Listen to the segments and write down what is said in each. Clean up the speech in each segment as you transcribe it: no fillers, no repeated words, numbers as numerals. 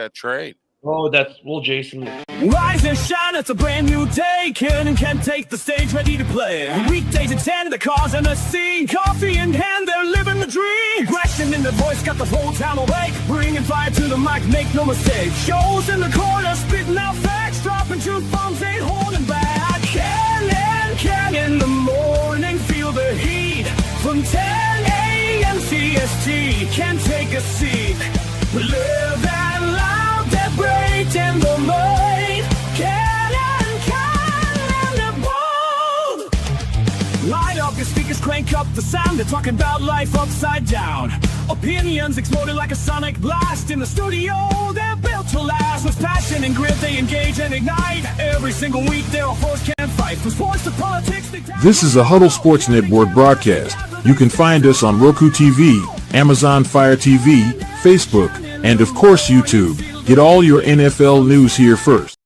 that trade. Oh, Jason. Rise and shine, it's a brand new day. Ken can take the stage, ready to play. Weekdays at 10, the cars and the scene. Coffee in hand, they're living the dream. Aggression in the voice, got the whole town awake. Bringing fire to the mic, make no mistake. Shows in the corner, spitting out facts. Dropping truth bombs, ain't holding back. Ken in the morning, feel the heat. From 10 a.m. CST, can take a seat. We live and loud, that break in the mind. Ken and the bold. Light up your speakers, crank up the sound. They're talking about life upside down. Opinions exploding like a sonic blast. In the studio, they're built to last. With passion and grit, they engage and ignite. Every single week, they're a force can fight. From sports to politics, This is a Huddle Sports Network broadcast. You can find us on Roku TV, Amazon Fire TV, Facebook, and of course YouTube. Get all your NFL news here first.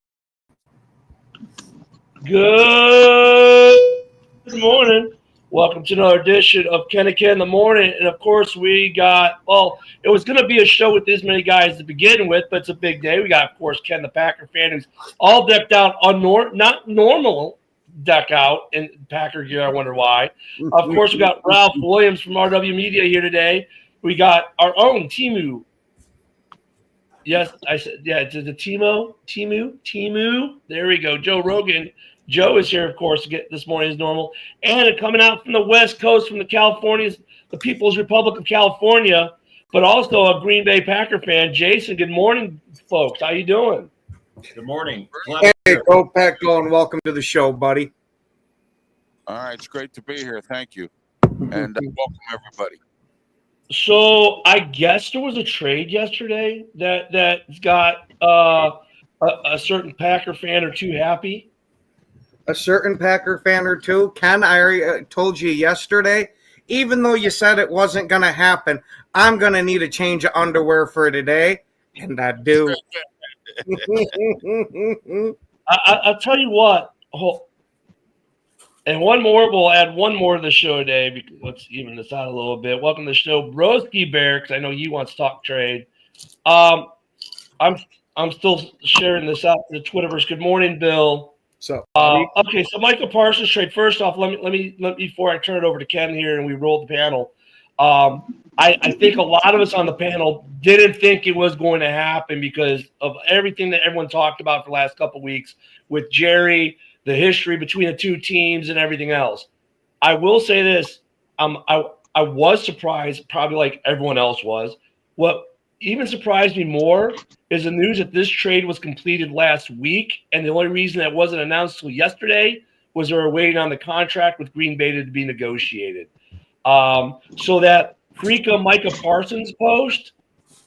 Good morning. Welcome to another edition of Ken and Ken in the morning. And of course, we got, it was going to be a show with this many guys to begin with, but it's a big day. We got, of course, Ken, the Packer fan, who's all decked out on not normal deck out in Packer gear. I wonder why. Of course, we got Ralph Williams from RW Media here today. We got our own Timu. Yes, I said, yeah, it's the Timu. There we go. Joe Rogan. Joe is here, of course, to get this morning as normal. And coming out from the West Coast, from the Californias, the People's Republic of California, but also a Green Bay Packer fan. Jason, good morning, folks. How you doing? Good morning. Hey, go Pack, go, and welcome to the show, buddy. All right, it's great to be here. Thank you. And welcome, everybody. So I guess there was a trade yesterday that got a certain Packer fan or two happy. A certain Packer fan or two. Ken, I already told you yesterday, even though you said it wasn't going to happen, I'm going to need a change of underwear for today, and I do. I'll tell you what. And one more, we'll add one more to the show today. Because let's even this out a little bit. Welcome to the show, Broski Bear, because I know he wants to talk trade. I'm still sharing this out to the Twitterverse. Good morning, Bill. So okay, so Michael Parsons trade. First off, let me before I turn it over to Ken here and we roll the panel. I think a lot of us on the panel didn't think it was going to happen because of everything that everyone talked about for the last couple of weeks with Jerry, the history between the two teams, and everything else. I will say this: I was surprised, probably like everyone else was. What even surprised me more is the news that this trade was completed last week, and the only reason that wasn't announced till yesterday was they were waiting on the contract with Green Bay to be negotiated. So that Freaka Micah Parsons post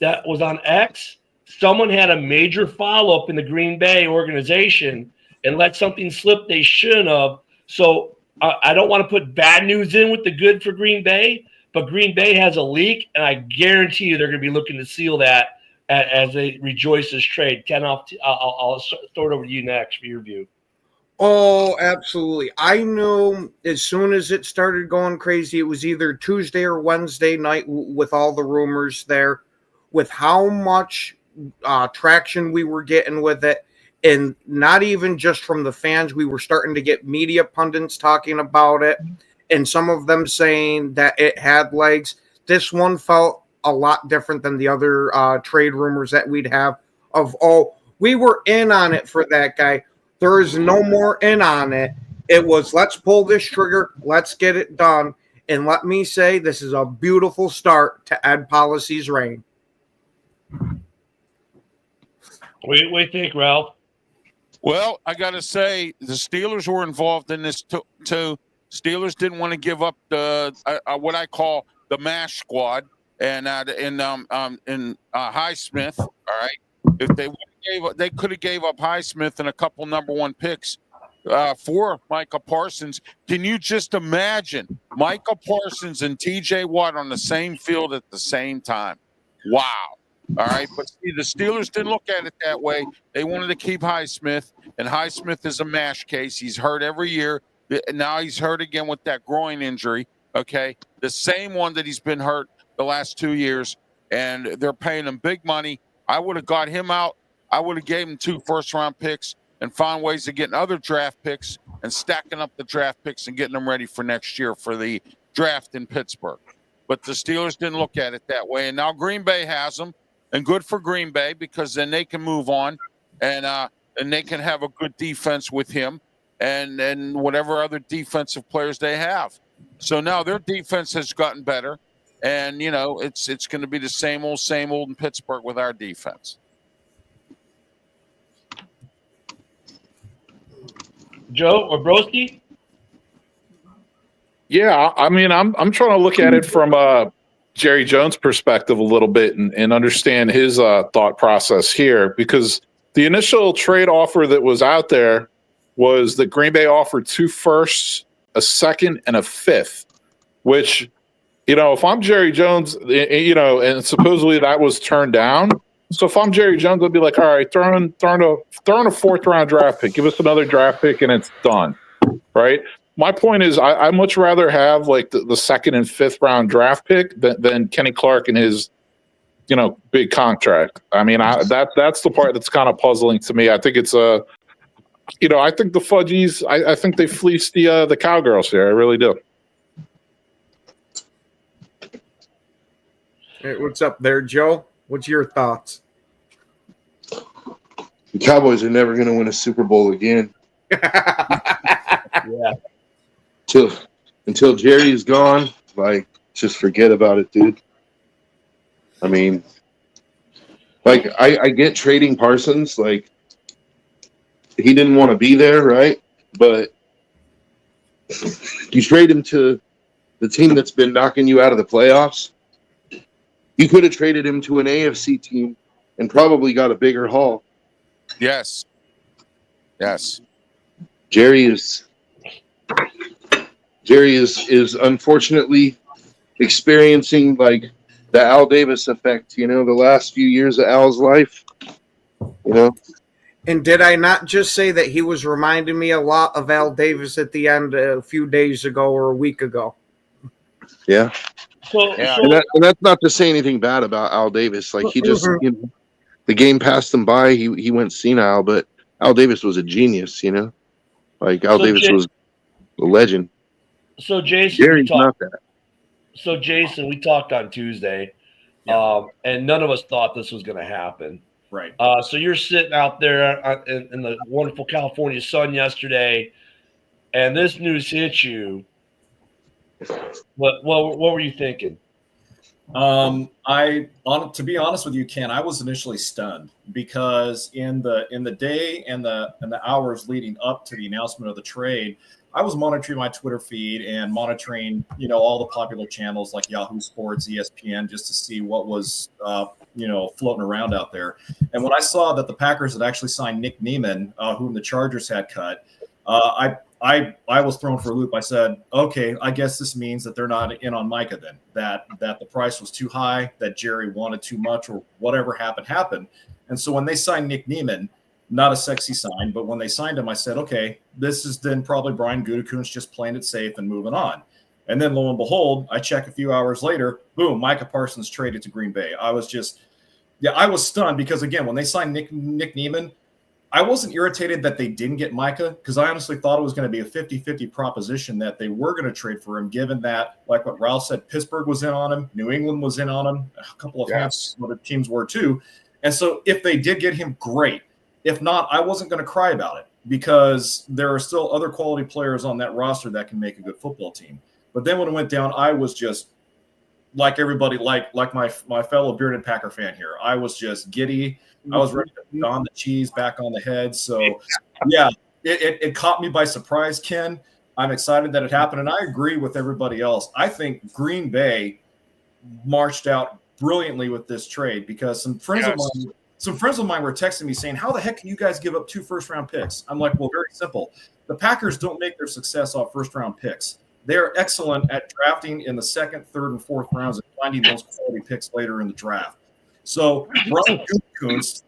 that was on X, someone had a major follow-up in the Green Bay organization and let something slip they shouldn't have. So I don't want to put bad news in with the good for Green Bay, but Green Bay has a leak, and I guarantee you they're going to be looking to seal that as they rejoice this trade. Ken, I'll throw it over to you next for your view. Oh, absolutely. I knew as soon as it started going crazy, it was either Tuesday or Wednesday night with all the rumors there, with how much traction we were getting with it. And not even just from the fans, we were starting to get media pundits talking about it, and some of them saying that it had legs. This one felt a lot different than the other trade rumors that we'd have of, we were in on it for that guy. There is no more in on it. It was, let's pull this trigger, let's get it done. And let me say, this is a beautiful start to Ed Policy's reign. What do you think, Ralph? Well, I got to say, the Steelers were involved in this too. Steelers didn't want to give up the what I call the MASH squad and Highsmith. All right, if they could have gave up Highsmith and a couple number one picks for Micah Parsons. Can you just imagine Micah Parsons and T.J. Watt on the same field at the same time? Wow. All right, but see, the Steelers didn't look at it that way. They wanted to keep Highsmith, and Highsmith is a MASH case. He's hurt every year. Now he's hurt again with that groin injury, okay? The same one that he's been hurt the last 2 years, and they're paying him big money. I would have got him out. I would have gave him 2 first-round picks and found ways of getting other draft picks and stacking up the draft picks and getting them ready for next year for the draft in Pittsburgh. But the Steelers didn't look at it that way. And now Green Bay has them, and good for Green Bay because then they can move on and they can have a good defense with him and whatever other defensive players they have. So now their defense has gotten better. And, you know, it's going to be the same old in Pittsburgh with our defense. Joe or Broski? Yeah, I mean, I'm trying to look at it from Jerry Jones' perspective a little bit and understand his thought process here, because the initial trade offer that was out there was that Green Bay offered 2 firsts, a second, and a 5th, which, you know, if I'm Jerry Jones, you know, and supposedly that was turned down. So if I'm Jerry Jones, I'd be like, all right, throw in a 4th round draft pick, give us another draft pick, and it's done, right? My point is, I much rather have like the 2nd and 5th round draft pick than Kenny Clark and his, you know, big contract. I mean, that's the part that's kind of puzzling to me. I think it's you know, I think the Fudgies, I think they fleeced the Cowgirls here. I really do. Hey, what's up there, Joe? What's your thoughts? The Cowboys are never going to win a Super Bowl again. Yeah. Until Jerry is gone, like, just forget about it, dude. I mean, like, I get trading Parsons, like, he didn't want to be there, right? But you trade him to the team that's been knocking you out of the playoffs. You could have traded him to an AFC team and probably got a bigger haul. Yes. Yes. Jerry is unfortunately experiencing like the Al Davis effect, you know, the last few years of Al's life, you know. And did I not just say that he was reminding me a lot of Al Davis at the end a few days ago or a week ago? Yeah. So And that's not to say anything bad about Al Davis. Like, he just, you know, the game passed him by. He went senile, but Al Davis was a genius, you know. Like, Al Davis was a legend. So Jason, Jerry's not that. So Jason, we talked on Tuesday, and none of us thought this was going to happen. Right. So you're sitting out there in the wonderful California sun yesterday, and this news hits you. What were you thinking? To be honest with you, Ken, I was initially stunned because in the day and the hours leading up to the announcement of the trade, I was monitoring my Twitter feed and monitoring, you know, all the popular channels like Yahoo Sports, ESPN, just to see what was, you know, floating around out there. And when I saw that the Packers had actually signed Nick Neiman, whom the Chargers had cut, I was thrown for a loop. I said, okay, I guess this means that they're not in on Micah then, that the price was too high, that Jerry wanted too much, or whatever happened. And so when they signed Nick Neiman, not a sexy sign, but when they signed him, I said, okay, this is then probably Brian Gutekunst just playing it safe and moving on. And then lo and behold, I check a few hours later, boom, Micah Parsons traded to Green Bay. I was stunned because, again, when they signed Nick Neiman, I wasn't irritated that they didn't get Micah because I honestly thought it was going to be a 50-50 proposition that they were going to trade for him, given that, like what Ralph said, Pittsburgh was in on him, New England was in on him, a couple of other teams were too. And so if they did get him, great. If not, I wasn't going to cry about it because there are still other quality players on that roster that can make a good football team. But then when it went down, I was just like everybody, like my fellow bearded Packer fan here. I was just giddy. I was ready to don the cheese back on the head. So, yeah, it caught me by surprise, Ken. I'm excited that it happened, and I agree with everybody else. I think Green Bay marched out brilliantly with this trade because some friends of mine were texting me saying, how the heck can you guys give up 2 first-round picks? I'm like, well, very simple. The Packers don't make their success off first-round picks. They're excellent at drafting in the 2nd, 3rd, and 4th rounds and finding those quality picks later in the draft. So Brian Gutekunst,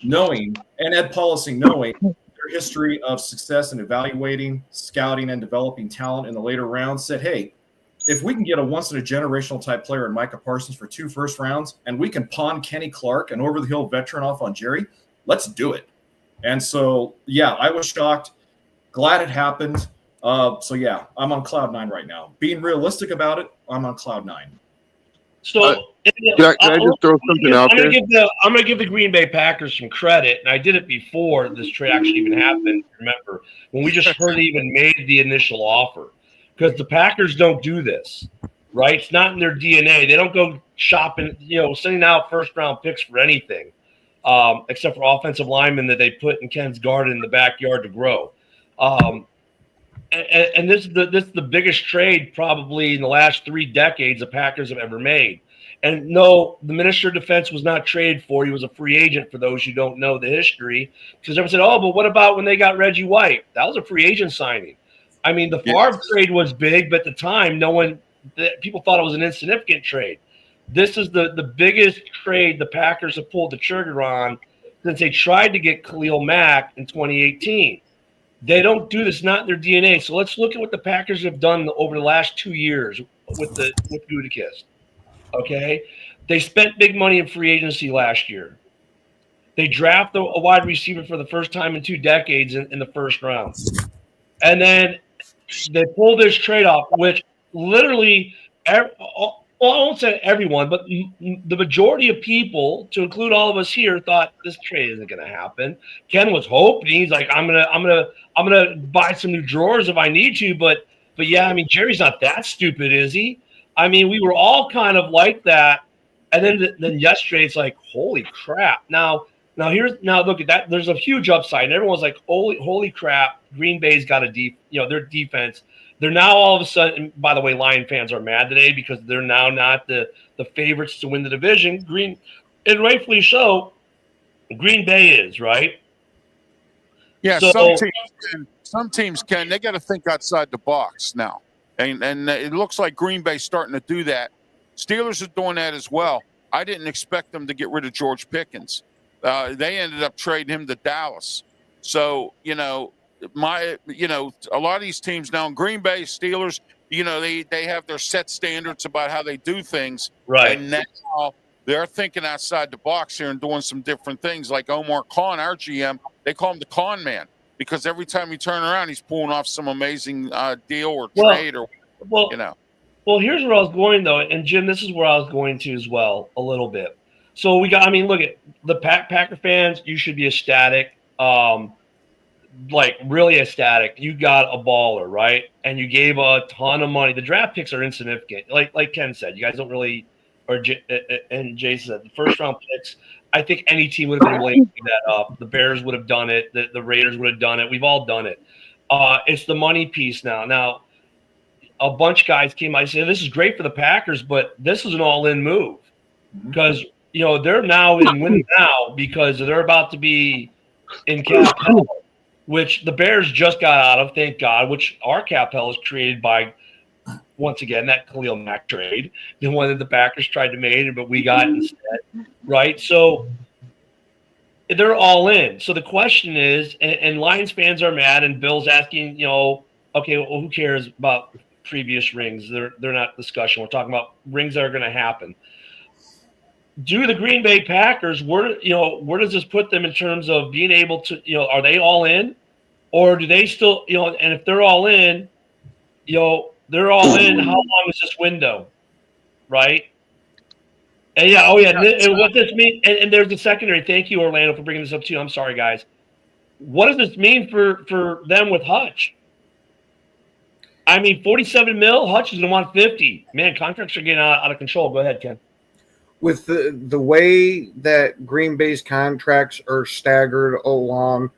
knowing, and Ed Policing knowing their history of success in evaluating, scouting, and developing talent in the later rounds, said, hey, if we can get a once in a generational type player in Micah Parsons for 2 first rounds, and we can pawn Kenny Clark, an over the hill veteran, off on Jerry, let's do it. And so, yeah, I was shocked. Glad it happened. So yeah, I'm on cloud 9 right now. Being realistic about it, I'm on cloud 9. So Can I just throw something out there? I'm going to give the Green Bay Packers some credit, and I did it before this trade actually even happened. Remember when we just heard they even made the initial offer, because the Packers don't do this, right? It's not in their DNA. They don't go shopping, sending out first round picks for anything, except for offensive linemen that they put in Ken's garden in the backyard to grow. And this is the biggest trade probably in the last 3 decades the Packers have ever made. And no, the Minister of Defense was not traded for. He was a free agent, for those who don't know the history. Because everyone said, oh, but what about when they got Reggie White? That was a free agent signing. I mean, the Favre trade was big, but at the time, people thought it was an insignificant trade. This is the biggest trade the Packers have pulled the trigger on since they tried to get Khalil Mack in 2018. They don't do this, not in their DNA. So let's look at what the Packers have done over the last 2 years with Gutekunst. Okay, they spent big money in free agency last year. They drafted a wide receiver for the first time in 2 decades in the first round, and then they pulled this trade off, which literally, I won't say everyone, but the majority of people, to include all of us here, thought this trade isn't going to happen. Ken was hoping. He's like, I'm gonna buy some new drawers if I need to, but yeah, I mean, Jerry's not that stupid, is he? I mean, we were all kind of like that, and then yesterday it's like, holy crap! Now look at that. There's a huge upside, and everyone's like, holy crap! Green Bay's got their defense. They're now all of a sudden. By the way, Lion fans are mad today because they're now not the favorites to win the division. And rightfully so. Green Bay is, right. Yeah, So- some teams can. They got to think outside the box now, and it looks like Green Bay's starting to do that. Steelers are doing that as well. I didn't expect them to get rid of George Pickens. They ended up trading him to Dallas. So a lot of these teams now in Green Bay, Steelers, they have their set standards about how they do things, Right. And now they're thinking outside the box here and doing some different things. Like Omar Khan, our GM, they call him the Con Man because every time you turn around, he's pulling off some amazing deal or trade or Well, here's where I was going though, and Jim, this is where I was going to as well a little bit. So look at the Packer fans. You should be ecstatic, like really ecstatic. You got a baller, right? And you gave a ton of money. The draft picks are insignificant, like Ken said. You guys don't really. And Jason said the first round picks. I think any team would have been willing to give that up. The Bears would have done it. The Raiders would have done it. We've all done it. It's the money piece now. Now, a bunch of guys came. I said this is great for the Packers, but this is an all-in move because they're now in win now because they're about to be in cap hell, which the Bears just got out of. Thank God. Which our cap hell is created by. Once again, that Khalil Mack trade, the one that the Packers tried to make, but we got instead, right? So they're all in. So the question is, and Lions fans are mad, and Bill's asking, okay, well, who cares about previous rings? They're not discussion. We're talking about rings that are going to happen. Do the Green Bay Packers, where does this put them in terms of being able to, are they all in, or do they still, and if they're all in, they're all in. How long is this window, right? And and what this means, and there's the secondary. Thank you, Orlando, for bringing this up too. I'm sorry, guys. What does this mean for them with Hutch? I mean, $47 million. Hutch is going to want 50. Man, contracts are getting out of control. Go ahead, Ken. With the way that Green Bay's contracts are staggered along,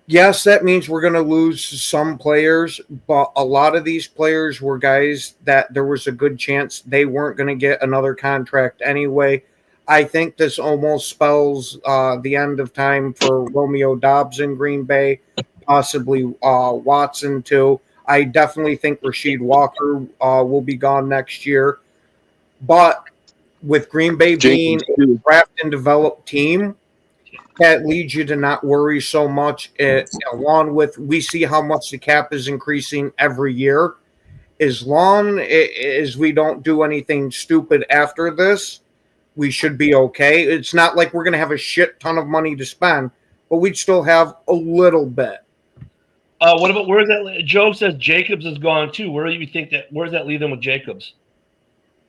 yes, that means we're going to lose some players, but a lot of these players were guys that there was a good chance they weren't going to get another contract anyway. I think this almost spells the end of time for Romeo Doubs in Green Bay, possibly Watson too. I definitely think Rasheed Walker will be gone next year. But with Green Bay being a draft and develop team, that leads you to not worry so much. Along with, we see how much the cap is increasing every year, as long as we don't do anything stupid after this, we should be okay. It's not like we're going to have a shit ton of money to spend, but we'd still have a little bit. What about where's that? Joe says Jacobs is gone too. Where do you think that? Where does that leave them with Jacobs?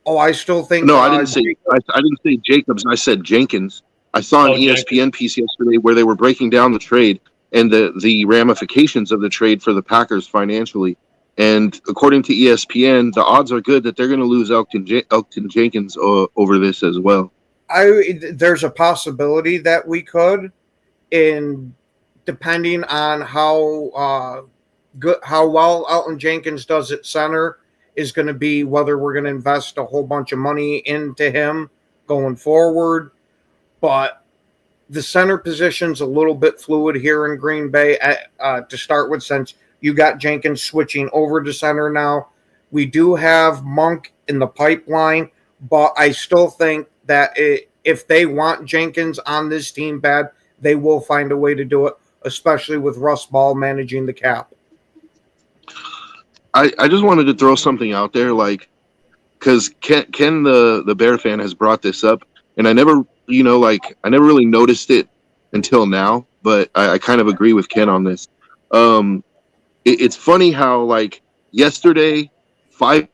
Oh, I still think. No, I didn't say. I didn't say Jacobs. I said Jenkins. I saw an ESPN piece yesterday where they were breaking down the trade and the ramifications of the trade for the Packers financially. And according to ESPN, the odds are good that they're going to lose Elgton Jenkins over this as well. There's a possibility that we could, in depending on how well Elgton Jenkins does at center, is going to be whether we're going to invest a whole bunch of money into him going forward. But the center position's a little bit fluid here in Green Bay to start with, since you got Jenkins switching over to center now. We do have Monk in the pipeline, but I still think that if they want Jenkins on this team bad, they will find a way to do it, especially with Russ Ball managing the cap. I just wanted to throw something out there, like, because Ken the Bear fan has brought this up, and I never really noticed it until now, but I kind of agree with Ken on this. It's funny how, like, yesterday, 5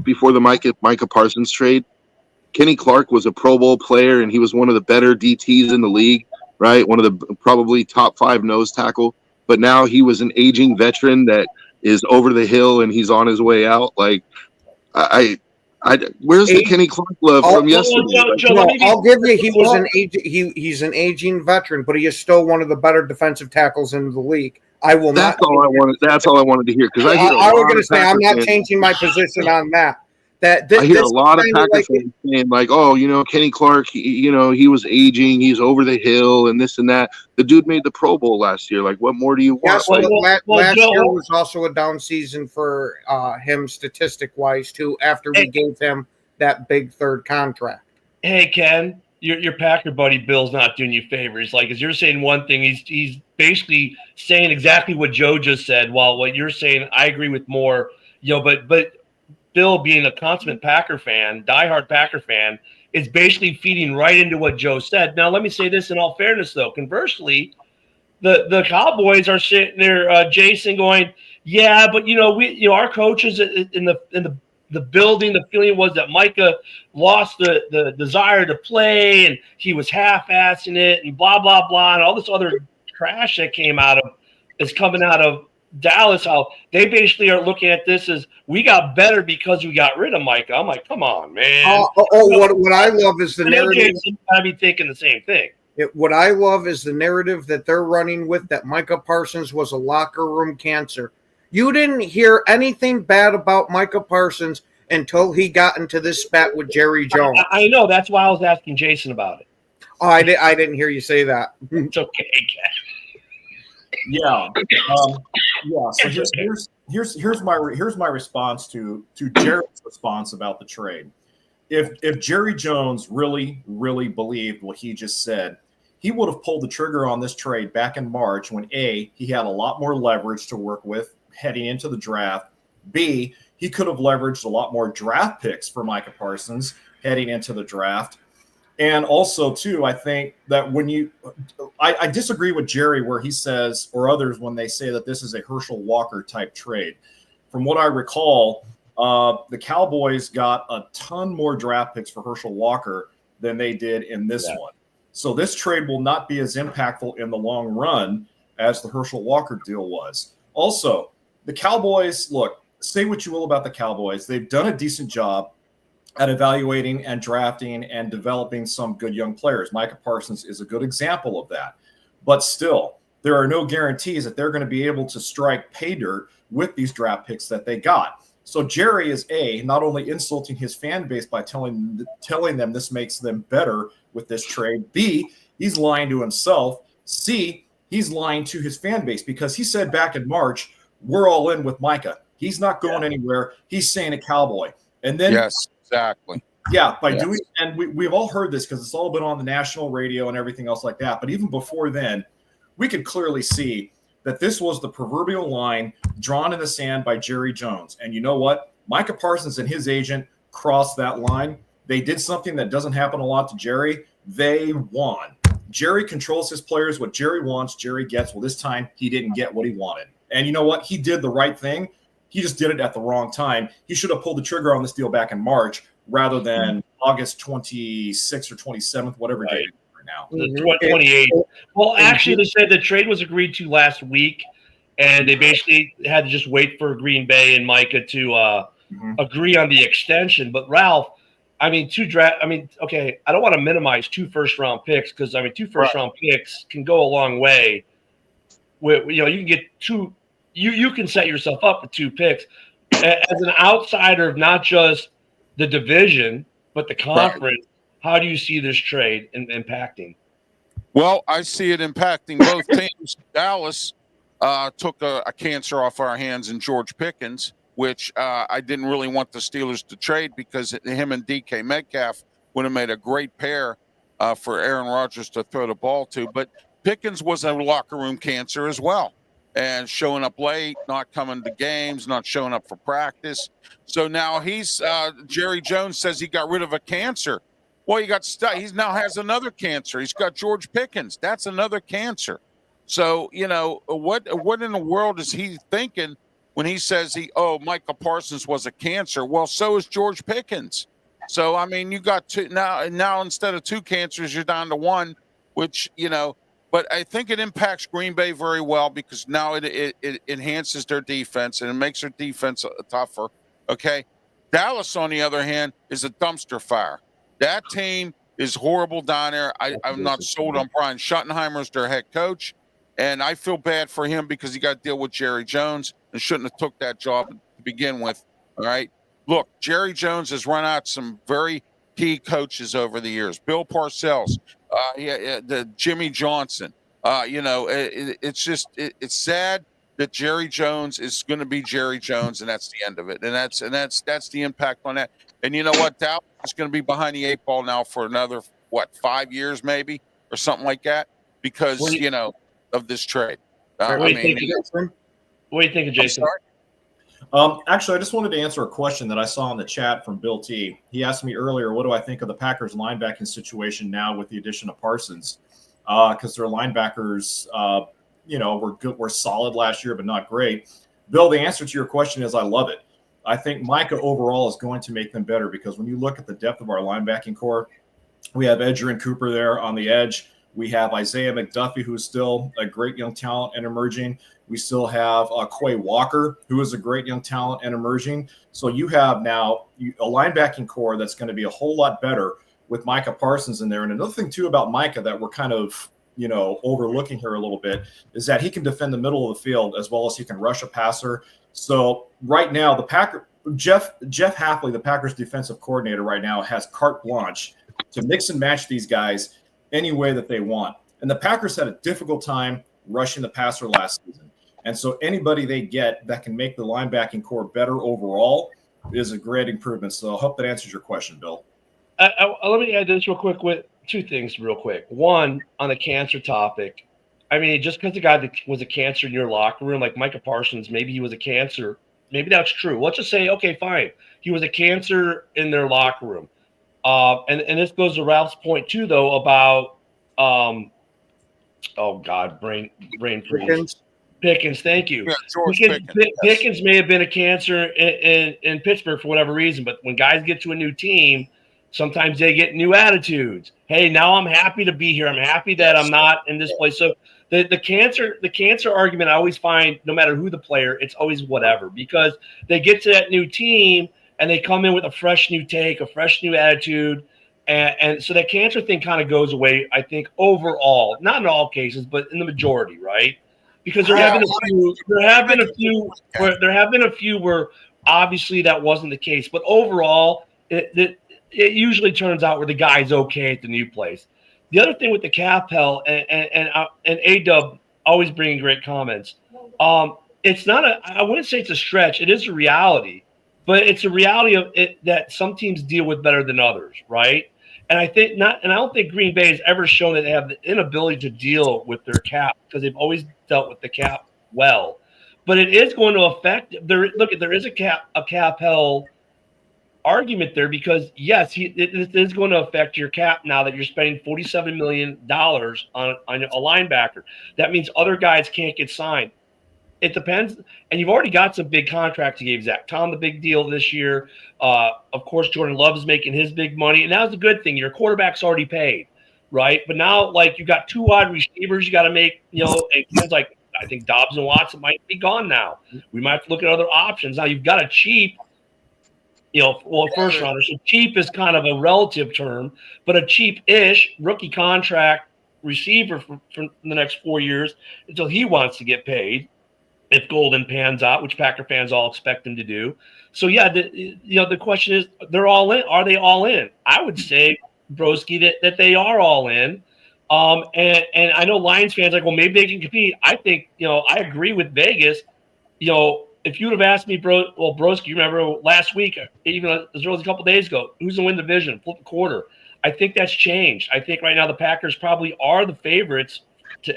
before the Micah Parsons trade, Kenny Clark was a Pro Bowl player, and he was one of the better DTs in the league, right? One of the probably top 5 nose tackle. But now he was an aging veteran that is over the hill, and he's on his way out. Like, where's the Kenny Clark love from yesterday? I'll give you, he's an aging veteran, but he is still one of the better defensive tackles in the league. That's all I wanted to hear, because I was going to say I'm not changing my position on that. I hear a lot of Packers fans saying, like, oh, Kenny Clark, he was aging, he's over the hill, and this and that. The dude made the Pro Bowl last year. Like, what more do you want? Last year was also a down season for him statistic-wise, too, after we gave him that big third contract. Hey, Ken, your Packer buddy Bill's not doing you favors. Like, as you're saying one thing, he's basically saying exactly what Joe just said, while what you're saying, I agree with more. But Bill, being a consummate Packer fan, diehard Packer fan, is basically feeding right into what Joe said. Now, let me say this in all fairness, though. Conversely, the Cowboys are sitting there, Jason, going, yeah, but our coaches in the building, the feeling was that Micah lost the desire to play, and he was half-assing it, and blah blah blah, and all this other trash that is coming out of Dallas, how they basically are looking at this as we got better because we got rid of Micah. I'm like, come on, man. What I love is the narrative. I'd be thinking the same thing. What I love is the narrative that they're running with, that Micah Parsons was a locker room cancer. You didn't hear anything bad about Micah Parsons until he got into this spat with Jerry Jones. I know. That's why I was asking Jason about it. Oh, I didn't hear you say that. It's okay, Ken. Yeah. So here's my response to Jerry's response about the trade. If Jerry Jones really believed what he just said, he would have pulled the trigger on this trade back in March, when A, he had a lot more leverage to work with heading into the draft. B, he could have leveraged a lot more draft picks for Micah Parsons heading into the draft. And also, too, I think that I disagree with Jerry where he says, or others when they say that this is a Herschel Walker type trade. From what I recall, the Cowboys got a ton more draft picks for Herschel Walker than they did in this one. So this trade will not be as impactful in the long run as the Herschel Walker deal was. Also, the Cowboys, look, say what you will about the Cowboys. They've done a decent job at evaluating and drafting and developing some good young players. Micah Parsons is a good example of that. But still, there are no guarantees that they're going to be able to strike pay dirt with these draft picks that they got. So Jerry is not only insulting his fan base by telling them this makes them better with this trade. B, he's lying to himself. C, he's lying to his fan base, because he said back in March, we're all in with Micah. He's not going anywhere. He's saying a Cowboy. And then yes, exactly. Yeah, doing, and we've all heard this because it's all been on the national radio and everything else like that. But even before then, we could clearly see that this was the proverbial line drawn in the sand by Jerry Jones. And you know what? Micah Parsons and his agent crossed that line. They did something that doesn't happen a lot to Jerry. They won. Jerry controls his players. What Jerry wants, Jerry gets. Well, this time he didn't get what he wanted. And you know what? He did the right thing. He just did it at the wrong time. He should have pulled the trigger on this deal back in March rather than August 26th or 27th, whatever date right now. The 28th. Well, actually, they said the trade was agreed to last week, and they basically had to just wait for Green Bay and Micah to agree on the extension. But Ralph, I mean, okay, I don't want to minimize 2 first-round picks because, I mean, 2 first-round picks can go a long way. You know, you can get 2 – you can set yourself up with 2 picks. As an outsider of not just the division but the conference, how do you see this trade impacting? Well, I see it impacting both teams. Dallas took a cancer off our hands in George Pickens, which I didn't really want the Steelers to trade because him and DK Metcalf would have made a great pair for Aaron Rodgers to throw the ball to. But Pickens was a locker room cancer as well, and showing up late, not coming to games, not showing up for practice. So now he's Jerry Jones says he got rid of a cancer. Well, he now has another cancer. He's got George Pickens. That's another cancer. So, you know, what in the world is he thinking when he says Micah Parsons was a cancer? Well, so is George Pickens. So, I mean, you got 2 now instead of 2 cancers, you're down to 1, which, you know, but I think it impacts Green Bay very well because now it enhances their defense and it makes their defense tougher. Okay. Dallas, on the other hand, is a dumpster fire. That team is horrible down there. I'm not sold on Brian Schottenheimer as their head coach. And I feel bad for him because he got to deal with Jerry Jones and shouldn't have took that job to begin with. All right. Look, Jerry Jones has run out some very key coaches over the years. Bill Parcells, the Jimmy Johnson. You know, it's sad that Jerry Jones is going to be Jerry Jones, and that's the end of it. And that's the impact on that. And you know what? Dallas is going to be behind the 8 ball now for another 5 years maybe or something like that because of this trade. What do you think of Jason? Actually, I just wanted to answer a question that I saw in the chat from Bill T. He asked me earlier, what do I think of the Packers linebacking situation now with the addition of Parsons? Because their linebackers, were good, were solid last year, but not great. Bill, the answer to your question is I love it. I think Micah overall is going to make them better because when you look at the depth of our linebacking core, we have Edgerrin Cooper there on the edge. We have Isaiah McDuffie, who's still a great young talent and emerging. We still have Quay Walker, who is a great young talent and emerging. So you have now a linebacking core that's going to be a whole lot better with Micah Parsons in there. And another thing, too, about Micah that we're kind of, overlooking here a little bit is that he can defend the middle of the field as well as he can rush a passer. So right now, Jeff Hafley, the Packers defensive coordinator right now, has carte blanche to mix and match these guys any way that they want. And the Packers had a difficult time rushing the passer last season. And so anybody they get that can make the linebacking core better overall is a great improvement. So I hope that answers your question, Bill. Let me add this real quick with 2 things real quick. One, on the cancer topic. I mean, just because the guy that was a cancer in your locker room, like Micah Parsons, maybe he was a cancer. Maybe that's true. Let's just say, okay, fine. He was a cancer in their locker room. And this goes to Ralph's point too, though, about brain freeze. Pickens, thank you. Yeah, Pickens may have been a cancer in Pittsburgh for whatever reason, but when guys get to a new team, sometimes they get new attitudes. Hey, now I'm happy to be here. I'm happy that I'm not in this place. So the cancer argument, I always find, no matter who the player, it's always whatever, because they get to that new team and they come in with a fresh new take, a fresh new attitude. And so that cancer thing kind of goes away, I think, overall, not in all cases, but in the majority, right? Because there have been a few where obviously that wasn't the case, but overall, it usually turns out where the guy's okay at the new place. The other thing with the cap hell and A-Dub always bringing great comments. It's not I wouldn't say it's a stretch. It is a reality, but it's a reality of it that some teams deal with better than others, right? And I don't think Green Bay has ever shown that they have the inability to deal with their cap because they've always dealt with the cap well. but it is going to affect. There is a cap held argument there because yes, it is going to affect your cap now that you're spending $47 million on a linebacker. That means other guys can't get signed. It depends, and you've already got some big contracts you gave Zach Tom the big deal this year. Of course, Jordan Love is making his big money, and that's a good thing. Your quarterback's already paid, right? But now, like, you got 2 wide receivers you got to make. And things like I think Dobbs and Watson might be gone now. We might have to look at other options. Now you've got a cheap, first rounder. So cheap is kind of a relative term, but a cheap-ish rookie contract receiver for the next 4 years until he wants to get paid. If Golden pans out, which Packer fans all expect him to do. So yeah, the question is, they're all in. Are they all in? I would say, Broski, that they are all in. And I know Lions fans are like, well, maybe they can compete. I think, I agree with Vegas. If you would have asked me, Broski, you remember last week, even as early as a couple days ago, who's going to win the division, flip the quarter? I think that's changed. I think right now the Packers probably are the favorites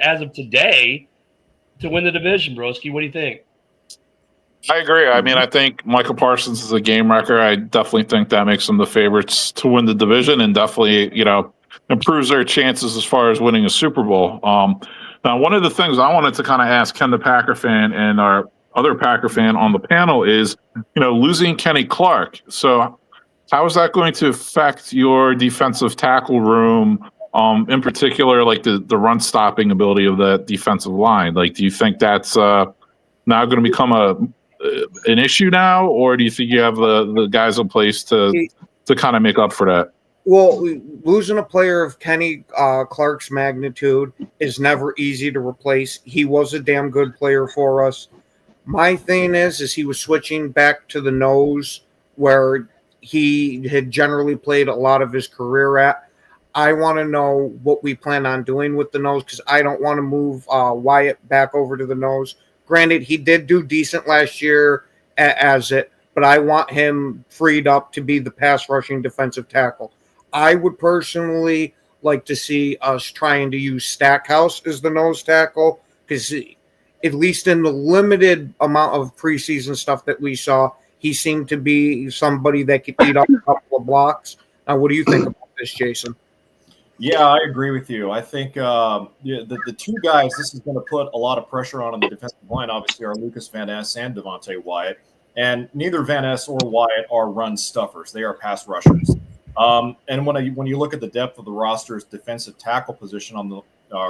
as of today to win the division. Broski, what do you think? I agree. I mean, I think Michael Parsons is a game wrecker. I definitely think that makes them the favorites to win the division and definitely, improves their chances as far as winning a Super Bowl. Now, one of the things I wanted to kind of ask Ken the Packer fan and our other Packer fan on the panel is, losing Kenny Clark. So how is that going to affect your defensive tackle room? In particular, like the run stopping ability of the defensive line. Like, do you think that's now going to become an issue now, or do you think you have the guys in place to kind of make up for that? Well, losing a player of Kenny Clark's magnitude is never easy to replace. He was a damn good player for us. My thing is he was switching back to the nose where he had generally played a lot of his career at. I want to know what we plan on doing with the nose because I don't want to move Wyatt back over to the nose. Granted, he did do decent last year as it, but I want him freed up to be the pass rushing defensive tackle. I would personally like to see us trying to use Stackhouse as the nose tackle because at least in the limited amount of preseason stuff that we saw, he seemed to be somebody that could eat up a couple of blocks. Now, what do you think about this, Jason? Yeah, I agree with you. I think the 2 guys this is going to put a lot of pressure on the defensive line, obviously, are Lucas Van Ness and Devontae Wyatt. And neither Van Ness or Wyatt are run stuffers. They are pass rushers. And when you look at the depth of the roster's defensive tackle position on the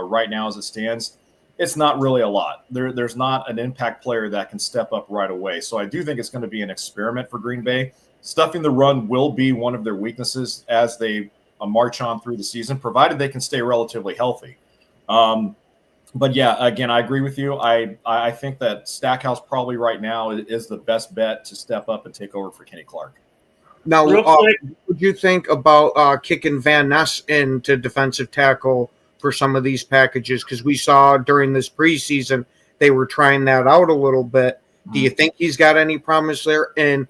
right now as it stands, it's not really a lot. There's not an impact player that can step up right away. So I do think it's going to be an experiment for Green Bay. Stuffing the run will be one of their weaknesses as they march on through the season, provided they can stay relatively healthy. But yeah, again, I agree with you. I think that Stackhouse probably right now is the best bet to step up and take over for Kenny Clark. Now, what would you think about kicking Van Ness into defensive tackle for some of these packages? Because we saw during this preseason, they were trying that out a little bit. Do you think he's got any promise there? And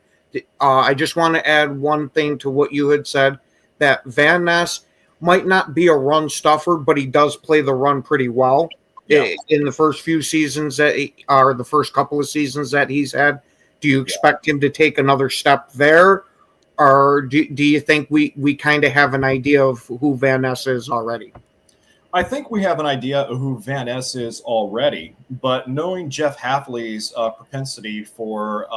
I just want to add one thing to what you had said, that Van Ness might not be a run stuffer, but he does play the run pretty well in the first few seasons or the first couple of seasons that he's had. Do you expect him to take another step there? Or do you think we kind of have an idea of who Van Ness is already? I think we have an idea of who Van Ness is already, but knowing Jeff Hafley's propensity for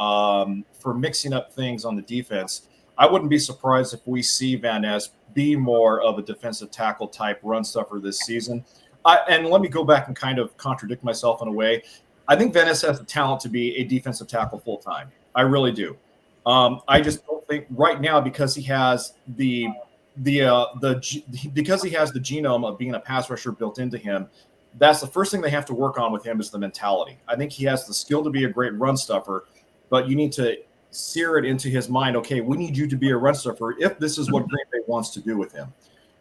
mixing up things on the defense, I wouldn't be surprised if we see Van Ness be more of a defensive tackle type run stuffer this season. And let me go back and kind of contradict myself in a way. I think Van Ness has the talent to be a defensive tackle full time. I really do. I just don't think right now, because he has because he has the genome of being a pass rusher built into him, that's the first thing they have to work on with him is the mentality. I think he has the skill to be a great run stuffer, but you need to sear it into his mind, okay, we need you to be a run stuffer if this is what Green Bay wants to do with him.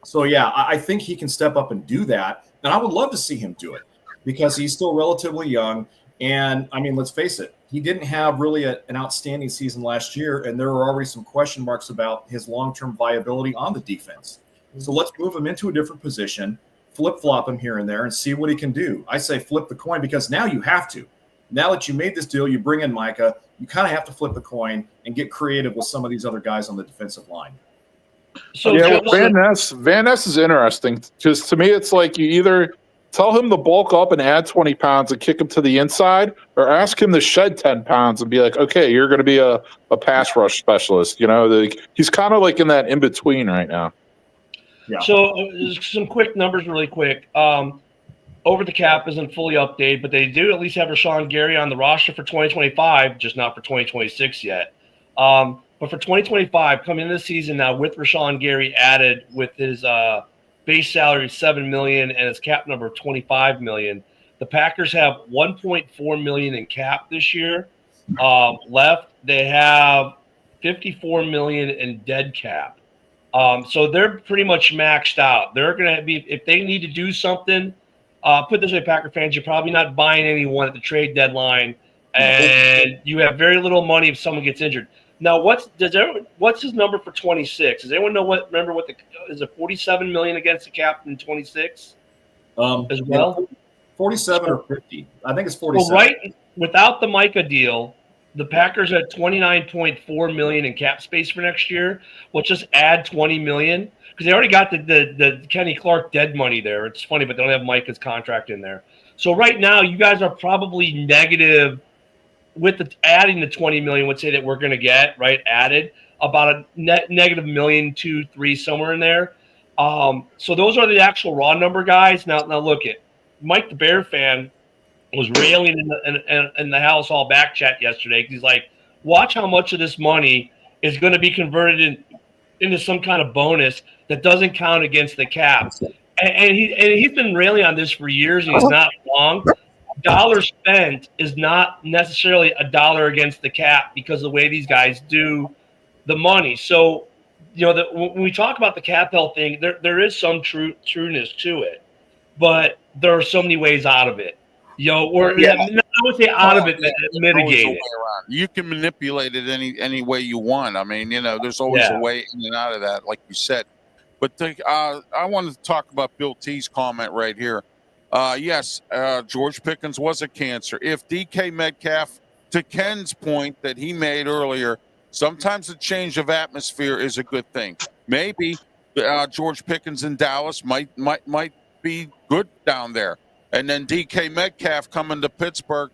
So, yeah, I think he can step up and do that, and I would love to see him do it because he's still relatively young. And, I mean, let's face it, he didn't have really an outstanding season last year, and there were already some question marks about his long-term viability on the defense. So let's move him into a different position, flip-flop him here and there, and see what he can do. I say flip the coin because now you have to. Now that you made this deal, you bring in Micah, you kind of have to flip the coin and get creative with some of these other guys on the defensive line. So Yeah, Joe, Van Ness is interesting because to me, it's like you either tell him to bulk up and add 20 pounds and kick him to the inside, or ask him to shed 10 pounds and be like, okay, you're going to be a pass rush specialist. He's kind of like in that in between right now. Yeah. So some quick numbers really quick. Over the cap isn't fully updated, but they do at least have Rashawn Gary on the roster for 2025, just not for 2026 yet. But for 2025, coming into the season now with Rashawn Gary added with his base salary of $7 million and his cap number of $25 million, the Packers have $1.4 million in cap this year left. They have $54 million in dead cap. So they're pretty much maxed out. They're going to be, if they need to do something, put this way, Packer fans, you're probably not buying anyone at the trade deadline, and you have very little money if someone gets injured. Now, what's his number for 26? Does anyone know is it 47 million against the cap in 26 as well? 47 or 50. I think it's 47. Well, right, without the Micah deal, the Packers are at 29.4 million in cap space for next year. We'll just add 20 million because they already got the Kenny Clark dead money there. It's funny, but they don't have Micah's contract in there. So right now, you guys are probably negative with adding the 20 million. Would say that we're going to get added about a negative $1 million, $2 million, $3 million, somewhere in there. So those are the actual raw number guys. Now look at Mike the Bear fan was railing in the House Hall back chat yesterday because he's like, watch how much of this money is going to be converted into some kind of bonus that doesn't count against the cap. And he's been railing on this for years, and he's not wrong. Dollar spent is not necessarily a dollar against the cap because of the way these guys do the money. So, when we talk about the cap health thing, there is some trueness to it, but there are so many ways out of it. I would say out of it, mitigate it. You can manipulate it any way you want. I mean, there's always a way in and out of that, like you said. But I wanted to talk about Bill T's comment right here. Yes, George Pickens was a cancer. If DK Metcalf, to Ken's point that he made earlier, sometimes a change of atmosphere is a good thing. Maybe George Pickens in Dallas might be good down there. And then DK Metcalf coming to Pittsburgh,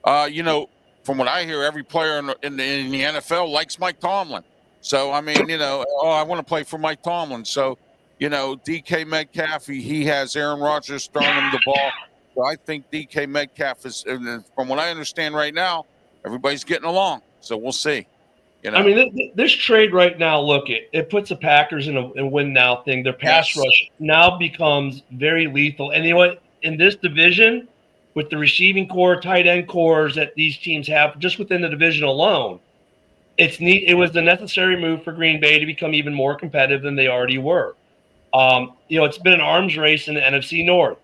from what I hear, every player in the NFL likes Mike Tomlin. So, I mean, I want to play for Mike Tomlin. So, DK Metcalf, he has Aaron Rodgers throwing him the ball. So I think DK Metcalf is, from what I understand right now, everybody's getting along. So we'll see. I mean, this trade right now, it puts the Packers in a win now thing. Their pass rush now becomes very lethal. And you know what? In this division, with the receiving core, tight end cores that these teams have just within the division alone, it's neat. It was the necessary move for Green Bay to become even more competitive than they already were. It's been an arms race in the NFC North,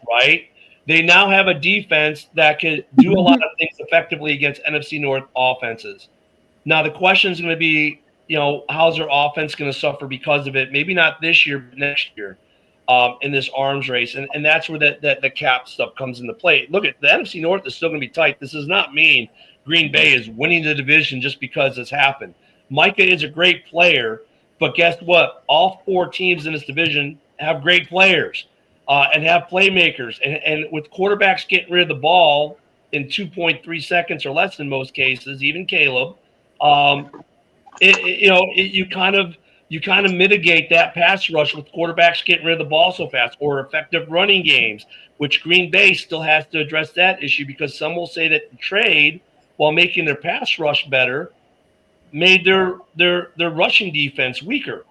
right? They now have a defense that can do a lot of things effectively against NFC North offenses. Now, the question is going to be, how's their offense going to suffer because of it? Maybe not this year, but next year in this arms race. And that's where the cap stuff comes into play. Look, at the NFC North is still going to be tight. This does not mean Green Bay is winning the division just because this happened. Micah is a great player, but guess what? All four teams in this division have great players and have playmakers. And with quarterbacks getting rid of the ball in 2.3 seconds or less in most cases, even Caleb, you kind of mitigate that pass rush with quarterbacks getting rid of the ball so fast, or effective running games, which Green Bay still has to address that issue because some will say that the trade, while making their pass rush better, made their rushing defense weaker.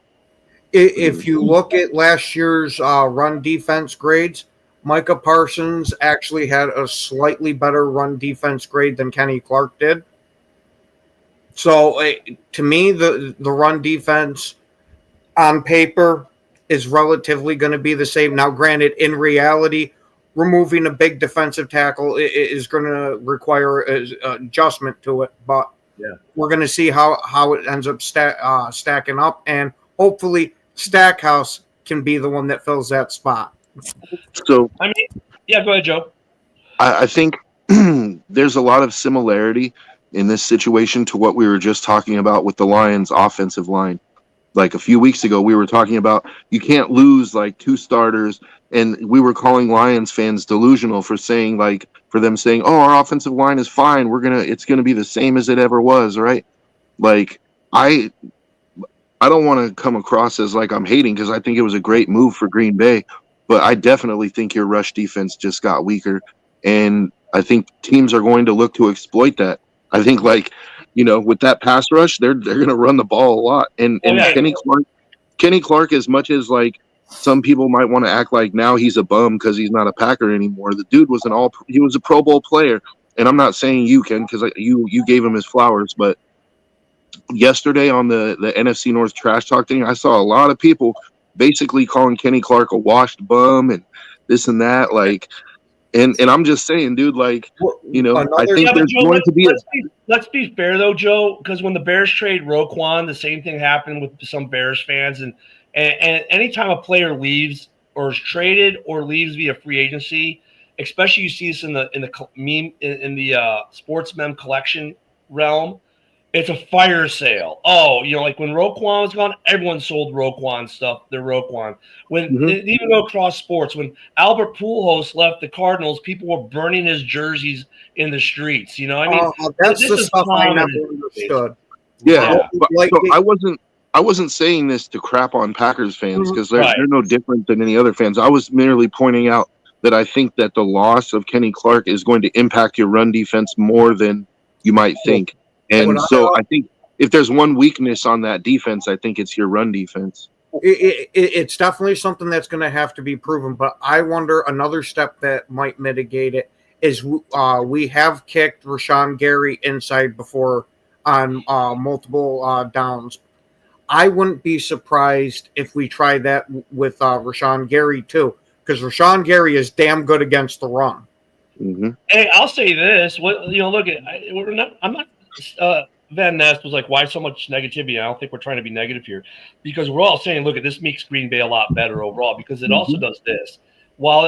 If you look at last year's run defense grades, Micah Parsons actually had a slightly better run defense grade than Kenny Clark did. So to me, the run defense on paper is relatively going to be the same. Now, granted, in reality, removing a big defensive tackle is going to require an adjustment to it, but we're going to see how it ends up stacking up, and hopefully Stackhouse can be the one that fills that spot. So go ahead, Joe. I think there's a lot of similarity in this situation to what we were just talking about with the Lions offensive line. Like a few weeks ago, we were talking about you can't lose like 2 starters, and we were calling Lions fans delusional for them saying, "Oh, our offensive line is fine. It's gonna be the same as it ever was," right? Like I don't want to come across as like I'm hating, because I think it was a great move for Green Bay, but I definitely think your rush defense just got weaker, and I think teams are going to look to exploit that. I think with that pass rush, they're going to run the ball a lot. And Kenny Clark, as much as like some people might want to act like now he's a bum because he's not a Packer anymore, the dude was he was a Pro Bowl player. And I'm not saying you, Ken, because you gave him his flowers, but yesterday on the NFC North trash talk thing, I saw a lot of people basically calling Kenny Clark a washed bum and this and that, like. And I'm just saying, dude, like, I think there's going to be let's be fair, though, Joe, because when the Bears trade Roquan, the same thing happened with some Bears fans. And anytime a player leaves or is traded or leaves via free agency, especially you see this in the sports mem collection realm, it's a fire sale. Oh, like when Roquan was gone, everyone sold Roquan stuff. Their Roquan. Even though across sports, when Albert Pujols left the Cardinals, people were burning his jerseys in the streets. That's the stuff I never understood. Yeah, so I wasn't saying this to crap on Packers fans, because they're no different than any other fans. I was merely pointing out that I think that the loss of Kenny Clark is going to impact your run defense more than you might think. And so I think if there's one weakness on that defense, I think it's your run defense. It's definitely something that's going to have to be proven. But I wonder, another step that might mitigate it is we have kicked Rashawn Gary inside before on multiple downs. I wouldn't be surprised if we try that with Rashawn Gary too, because Rashawn Gary is damn good against the run. Mm-hmm. Hey, I'll say this. I'm not. Van Ness was like, why so much negativity? I don't think we're trying to be negative here, because we're all saying, look, this makes Green Bay a lot better overall, because it also does this. While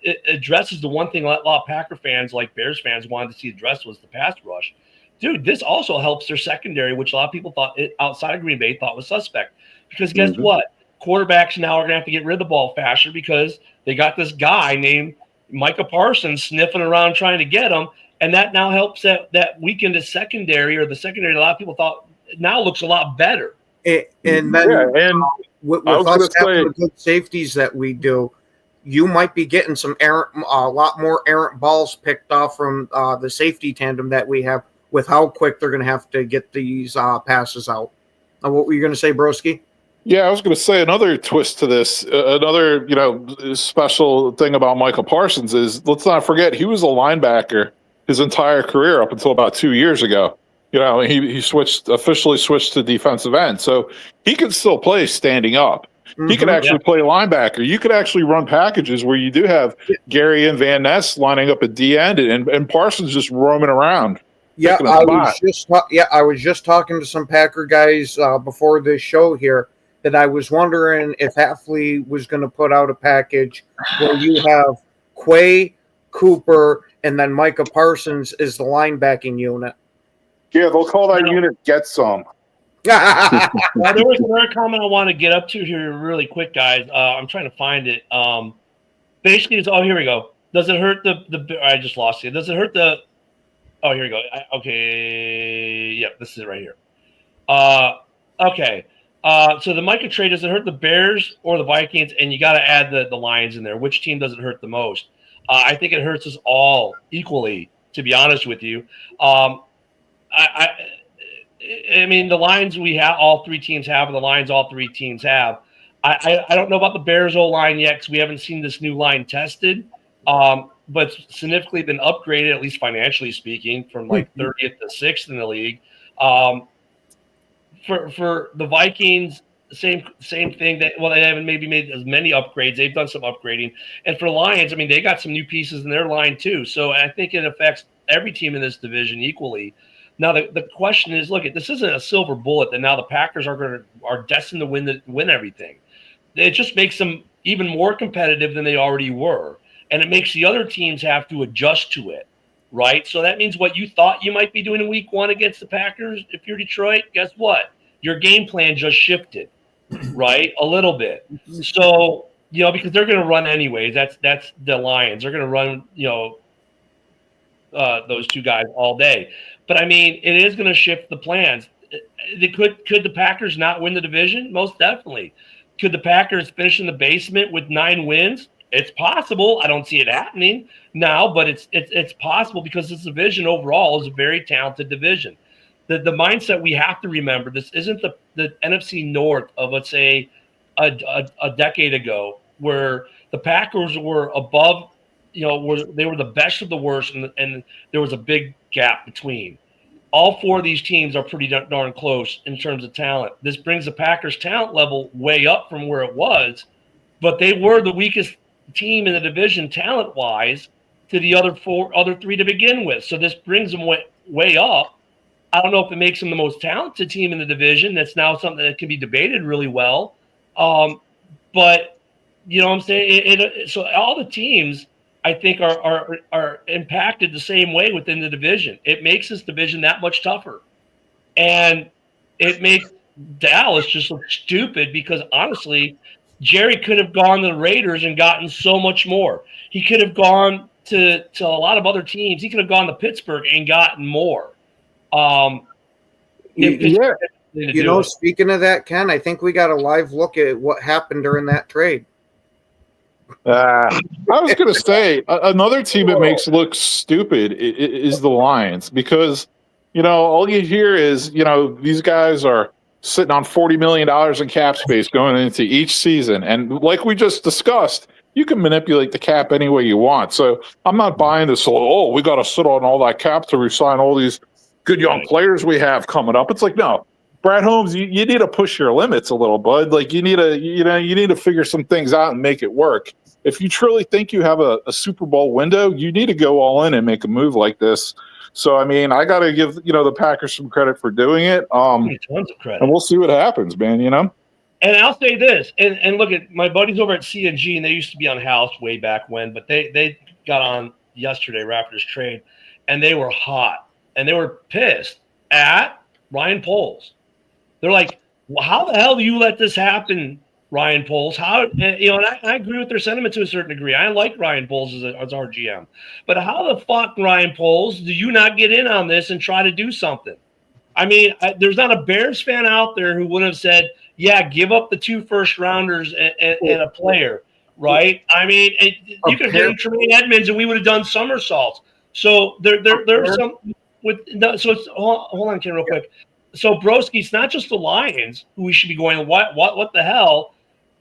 it addresses the one thing a lot of Packer fans, like Bears fans, wanted to see addressed was the pass rush. Dude, this also helps their secondary, which a lot of people outside of Green Bay thought was suspect. Because guess what? Quarterbacks now are going to have to get rid of the ball faster, because they got this guy named Micah Parsons sniffing around trying to get him. And that now helps that weaken the secondary, or the secondary a lot of people thought now looks a lot better. And then with us having the good safeties that we do, you might be getting a lot more errant balls picked off from the safety tandem that we have, with how quick they're going to have to get these passes out. What were you going to say, Broski? Yeah, I was going to say another twist to this. Another special thing about Michael Parsons is, let's not forget, he was a linebacker his entire career up until about 2 years ago. He officially switched to defensive end, so he can still play standing up. He can actually play linebacker. You could actually run packages where you do have Gary and Van Ness lining up at D end, and Parsons just roaming around. Yeah, I was just talking to some Packer guys before this show here, that I was wondering if Hafley was going to put out a package where you have Quay, Cooper, and then Micah Parsons is the linebacking unit. Yeah, they'll call that unit Get Some. There was another comment I want to get up to here really quick, guys. I'm trying to find it. Basically, here we go. Does it hurt the I just lost it. Does it hurt the – here we go. Okay. Yep, this is it right here. Okay. So the Micah trade, does it hurt the Bears or the Vikings? And you got to add the Lions in there. Which team does it hurt the most? I think it hurts us all equally, to be honest with you. I mean, the Lions all three teams have, and the Lions all three teams have. I don't know about the Bears O-line yet, because we haven't seen this new line tested, but it's significantly been upgraded, at least financially speaking, from like 30th to 6th in the league. For the Vikings, same thing. They haven't maybe made as many upgrades. They've done some upgrading. And for Lions, I mean, they got some new pieces in their line too. So I think it affects every team in this division equally. Now the question is, look, this isn't a silver bullet that now the Packers are destined to win everything. It just makes them even more competitive than they already were, and it makes the other teams have to adjust to it, right? So that means what you thought you might be doing in week 1 against the Packers, if you're Detroit, guess what? Your game plan just shifted, right? A little bit. So, because they're going to run anyways. That's the Lions. They're going to run, those two guys all day. But, I mean, it is going to shift the plans. Could the Packers not win the division? Most definitely. Could the Packers finish in the basement with 9 wins? It's possible. I don't see it happening now, but it's possible because this division overall is a very talented division. The mindset we have to remember, this isn't the NFC North of, let's say, a decade ago, where the Packers were above, they were the best of the worst, and there was a big gap between. All 4 of these teams are pretty darn close in terms of talent. This brings the Packers' talent level way up from where it was, but they were the weakest team in the division talent-wise to the other 3 to begin with. So this brings them way up. I don't know if it makes them the most talented team in the division. That's now something that can be debated really well. But you know what I'm saying? So all the teams, I think, are impacted the same way within the division. It makes this division that much tougher. And it makes Dallas just look stupid because, honestly, Jerry could have gone to the Raiders and gotten so much more. He could have gone to a lot of other teams. He could have gone to Pittsburgh and gotten more. Speaking of that, Ken, I think we got a live look at what happened during that trade. I was going to say another team that makes look stupid is the Lions because, all you hear is, these guys are sitting on $40 million in cap space going into each season. And like we just discussed, you can manipulate the cap any way you want. So I'm not buying this, we got to sit on all that cap to resign all these good young players we have coming up. It's like, no, Brad Holmes, you need to push your limits a little, bud. Like you need to figure some things out and make it work. If you truly think you have a Super Bowl window, you need to go all in and make a move like this. So, I mean, I got to give, the Packers some credit for doing it. Tons of credit. And we'll see what happens, man, And I'll say this, and look at my buddies over at C&G, and they used to be on House way back when, but they got on yesterday right after this trade, and they were hot, and they were pissed at Ryan Poles. They're like, well, how the hell do you let this happen, Ryan Poles? And I agree with their sentiment to a certain degree. I like Ryan Poles as our GM. But how the fuck, Ryan Poles, do you not get in on this and try to do something? I mean, there's not a Bears fan out there who would have said, yeah, give up the 2 first-rounders and a player, right? I mean, you could have given Tremaine Edmonds and we would have done somersaults. So there's some with – so it's – hold on, Ken, real quick. So, Broski, it's not just the Lions who we should be going, what the hell?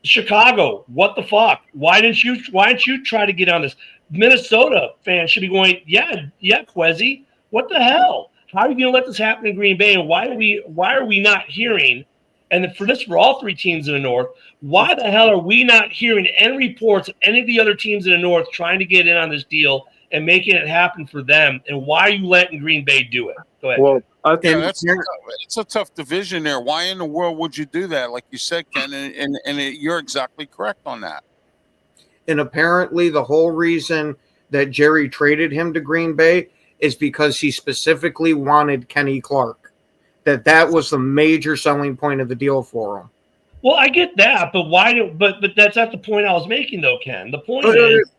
Chicago, what the fuck? Why didn't you try to get on this? Minnesota fans should be going, yeah, Quezzy, what the hell? How are you going to let this happen in Green Bay? And why are we not hearing? And for all 3 teams in the North, why the hell are we not hearing any reports of any of the other teams in the North trying to get in on this deal and making it happen for them? And why are you letting Green Bay do it? Go ahead. Well, it's a tough division there. Why in the world would you do that? Like you said, Ken, and you're exactly correct on that. And apparently the whole reason that Jerry traded him to Green Bay is because he specifically wanted Kenny Clark. That was the major selling point of the deal for him. Well, I get that, but but that's not the point I was making, though, Ken. The point is,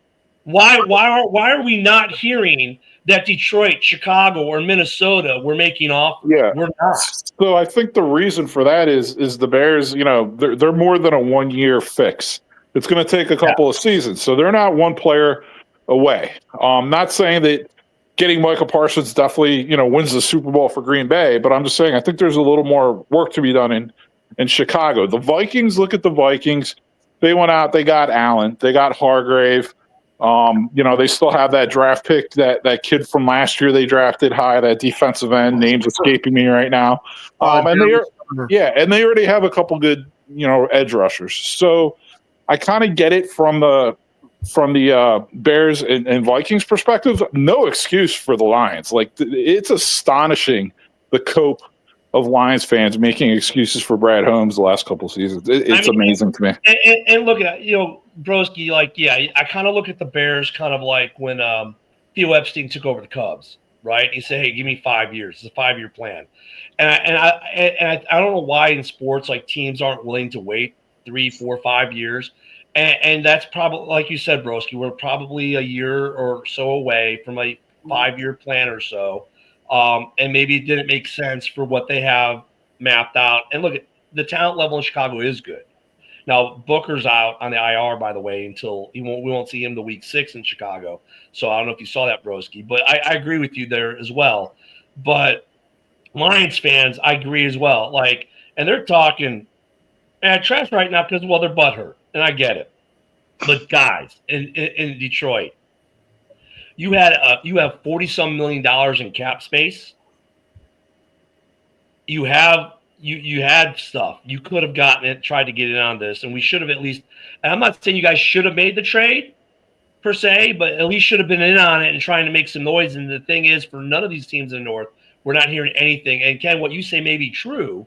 why are we not hearing that Detroit, Chicago, or Minnesota were making offers? Yeah, we're not. So I think the reason for that is the Bears. They're more than a 1-year fix. It's going to take a couple of seasons, so they're not one player away. Not saying that getting Michael Parsons definitely wins the Super Bowl for Green Bay, but I'm just saying I think there's a little more work to be done in Chicago. The Vikings, look at the Vikings. They went out, they got Allen, they got Hargrave. They still have that draft pick, that kid from last year they drafted high, that defensive end, name's escaping me right now. And they already have a couple good, edge rushers. So I kind of get it from the Bears and Vikings perspective. No excuse for the Lions. Like, it's astonishing the cope of Lions fans making excuses for Brad Holmes the last couple of seasons. It's amazing to me. And look at Broski, I kind of look at the Bears kind of like when Theo Epstein took over the Cubs, right? He said, "Hey, give me 5 years. It's a 5-year plan." I don't know why in sports like teams aren't willing to wait 3, 4, 5 years, and that's probably like you said, Broski. We're probably a year or so away from a 5-year plan or so, and maybe it didn't make sense for what they have mapped out. And look, the talent level in Chicago is good. Now Booker's out on the IR, by the way, until we won't see him the week 6 in Chicago. So I don't know if you saw that, Broski, but I agree with you there as well. But Lions fans, I agree as well. Like, and they're talking trash right now because, well, they're butthurt, and I get it. But guys, in Detroit, you have $40-some million in cap space. You had stuff. You could have gotten it, tried to get in on this, and we should have at least. And I'm not saying you guys should have made the trade per se, but at least should have been in on it and trying to make some noise. And the thing is, for none of these teams in the North, we're not hearing anything. And Ken, what you say may be true,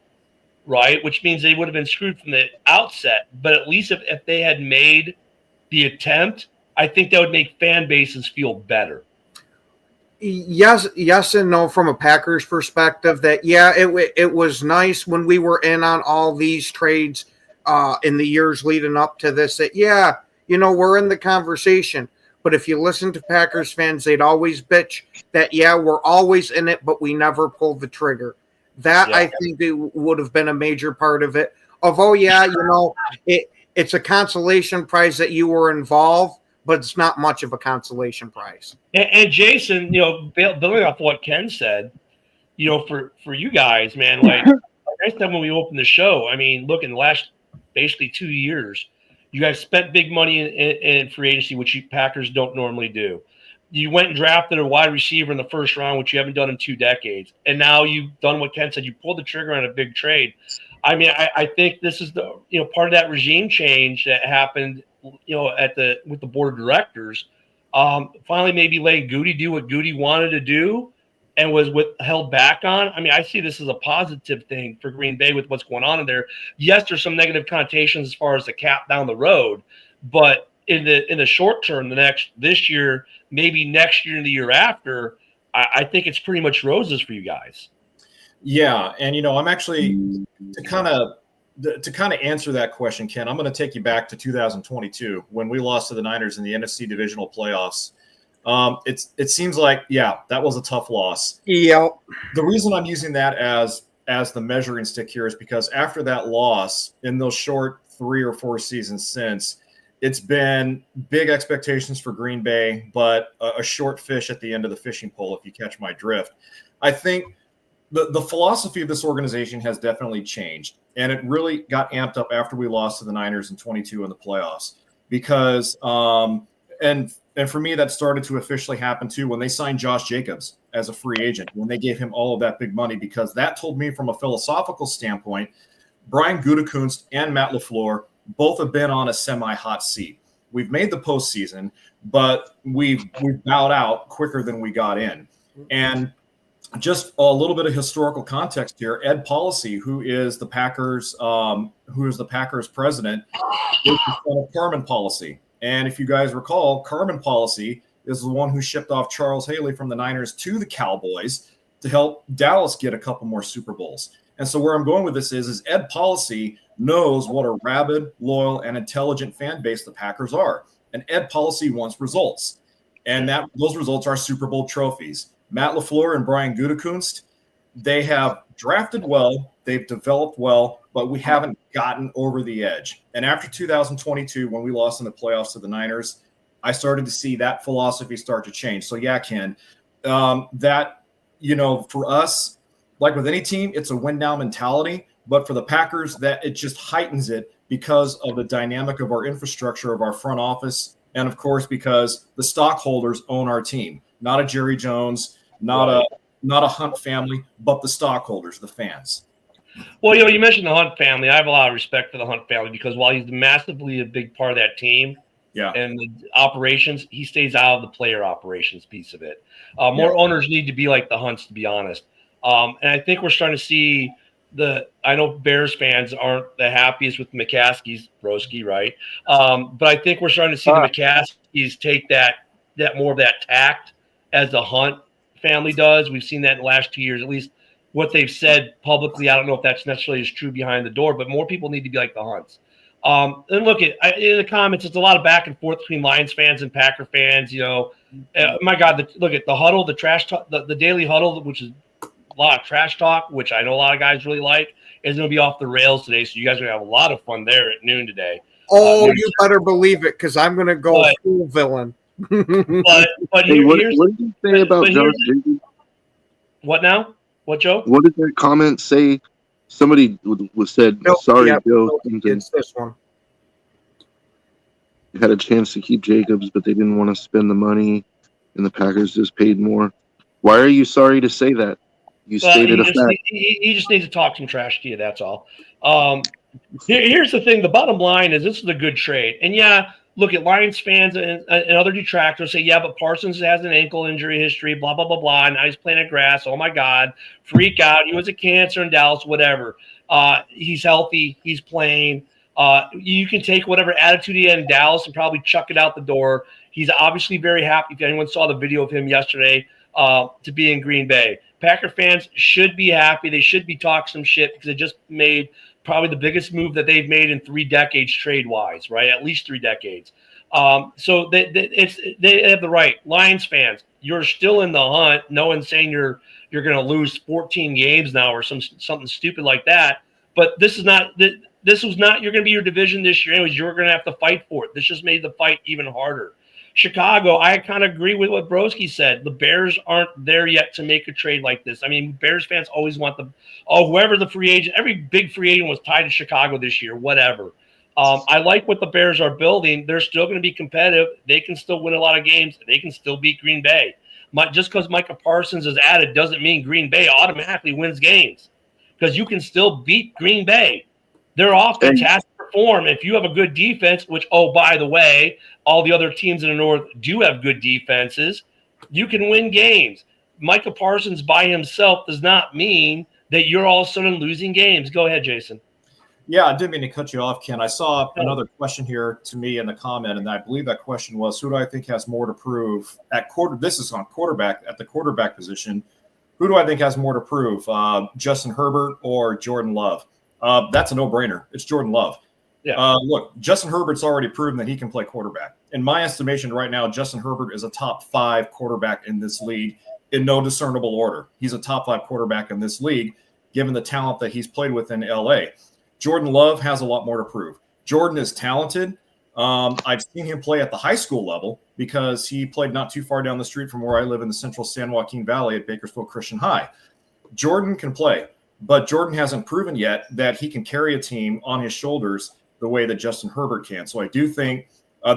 right? Which means they would have been screwed from the outset. But at least if they had made the attempt, I think that would make fan bases feel better. Yes and no from a Packers perspective. That it was nice when we were in on all these trades in the years leading up to this. That we're in the conversation. But if you listen to Packers fans, they'd always bitch that we're always in it, but we never pulled the trigger. That I think it would have been a major part of it. It's a consolation prize that you were involved, but it's not much of a consolation prize. And Jason, building off what Ken said, for you guys, man, like I said when we opened the show, I mean, look, in the last basically 2 years, you guys spent big money in free agency, which you Packers don't normally do. You went and drafted a wide receiver in the first round, which you haven't done in 2 decades. And now you've done what Ken said. You pulled the trigger on a big trade. I mean, I think this is the part of that regime change that happened, with the board of directors. Finally, maybe letting Goody do what Goody wanted to do and was held back on. I mean, I see this as a positive thing for Green Bay with what's going on in there. Yes, there's some negative connotations as far as the cap down the road, but in the short term, this year, maybe next year and the year after, I think it's pretty much roses for you guys. Yeah, and I'm actually to kind of answer that question, Ken. I'm going to take you back to 2022 when we lost to the Niners in the NFC divisional playoffs. It seems like that was a tough loss. Yeah. The reason I'm using that as the measuring stick here is because after that loss in those short 3 or 4 seasons since, it's been big expectations for Green Bay, but a short fish at the end of the fishing pole, if you catch my drift. I think the philosophy of this organization has definitely changed, and it really got amped up after we lost to the Niners in 22 in the playoffs because and for me, that started to officially happen too when they signed Josh Jacobs as a free agent, when they gave him all of that big money, because that told me from a philosophical standpoint, Brian Gutekunst and Matt LaFleur both have been on a semi-hot seat. We've made the postseason, but we've bowed out quicker than we got in. And just a little bit of historical context here. Ed Policy, who is the Packers president, is the son of Carmen Policy. And if you guys recall, Carmen Policy is the one who shipped off Charles Haley from the Niners to the Cowboys to help Dallas get a couple more Super Bowls. And so where I'm going with this is Ed Policy knows what a rabid, loyal, and intelligent fan base the Packers are. And Ed Policy wants results. And those results are Super Bowl trophies. Matt LaFleur and Brian Gutekunst, they have drafted well, they've developed well, but we haven't gotten over the edge. And after 2022, when we lost in the playoffs to the Niners, I started to see that philosophy start to change. So Ken, for us, like with any team, it's a win-now mentality. But for the Packers, that it just heightens it because of the dynamic of our infrastructure, of our front office, and of course, because the stockholders own our team. Not a Jerry Jones, not a Hunt family, but the stockholders, the fans. Well, you mentioned the Hunt family. I have a lot of respect for the Hunt family because while he's massively a big part of that team and the operations, he stays out of the player operations piece of it. More owners need to be like the Hunts, to be honest. And I think we're starting to see I know Bears fans aren't the happiest with McCaskey's, Broski, right? But I think we're starting to see the McCaskies take that more of that tact as the Hunt family does. We've seen that in the last 2 years, at least what they've said publicly. I don't know if that's necessarily is true behind the door, but more people need to be like the Hunts. And look at in the comments, it's a lot of back and forth between Lions fans and Packer fans. My God, look at the huddle, the trash talk, the daily huddle, which is a lot of trash talk, which I know a lot of guys really like, is going to be off the rails today. So you guys are going to have a lot of fun there at noon today. Oh, you better believe it, because I'm going to go full villain. But Hey, what did you say about Josh Jacobs? What now? What, Joe? What did that comment say? Somebody was said, Nope, sorry, yeah, Joe. it's this one. Had a chance to keep Jacobs, but they didn't want to spend the money, and the Packers just paid more. Why are you sorry to say that? You stated a fact. He just needs to talk some trash to you. That's all. Here's the thing. The bottom line is this is a good trade. And yeah, look at Lions fans and other detractors say, yeah, but Parsons has an ankle injury history, blah, blah, blah, blah. Now he's playing at grass. Oh, my God. Freak out. He was a cancer in Dallas, whatever. He's healthy. He's playing. You can take whatever attitude he had in Dallas and probably chuck it out the door. He's obviously very happy. If anyone saw the video of him yesterday, to be in Green Bay. Packer fans should be happy. They should be talking some shit because they just made probably the biggest move that they've made in 3 decades trade-wise, right? At least 3 decades. So they have the right. Lions fans, you're still in the hunt. No one's saying you're going to lose 14 games now or something stupid like that. But this was not you're going to be your division this year anyways. You're going to have to fight for it. This just made the fight even harder. Chicago, I kind of agree with what Broski said. The Bears aren't there yet to make a trade like this. I mean, Bears fans always want whoever the free agent, every big free agent was tied to Chicago this year, whatever. I like what the Bears are building. They're still going to be competitive. They can still win a lot of games. They can still beat Green Bay. Just because Micah Parsons is added doesn't mean Green Bay automatically wins games, because you can still beat Green Bay. They're off the task form. If you have a good defense, which, oh, by the way, all the other teams in the North do have good defenses, you can win games. Micah Parsons by himself does not mean that you're all of a sudden losing games. Go ahead, Jason. Yeah, I didn't mean to cut you off, Ken. I saw another question here to me in the comment, and I believe that question was, who do I think has more to prove at quarter? This is on quarterback, at the quarterback position. Who do I think has more to prove, Justin Herbert or Jordan Love? That's a no-brainer. It's Jordan Love. Yeah. Look, Justin Herbert's already proven that he can play quarterback. In my estimation right now, Justin Herbert is a top 5 quarterback in this league in no discernible order. He's a top 5 quarterback in this league, given the talent that he's played with in L.A. Jordan Love has a lot more to prove. Jordan is talented. I've seen him play at the high school level because he played not too far down the street from where I live in the central San Joaquin Valley at Bakersfield Christian High. Jordan can play, but Jordan hasn't proven yet that he can carry a team on his shoulders the way that Justin Herbert can. So I do think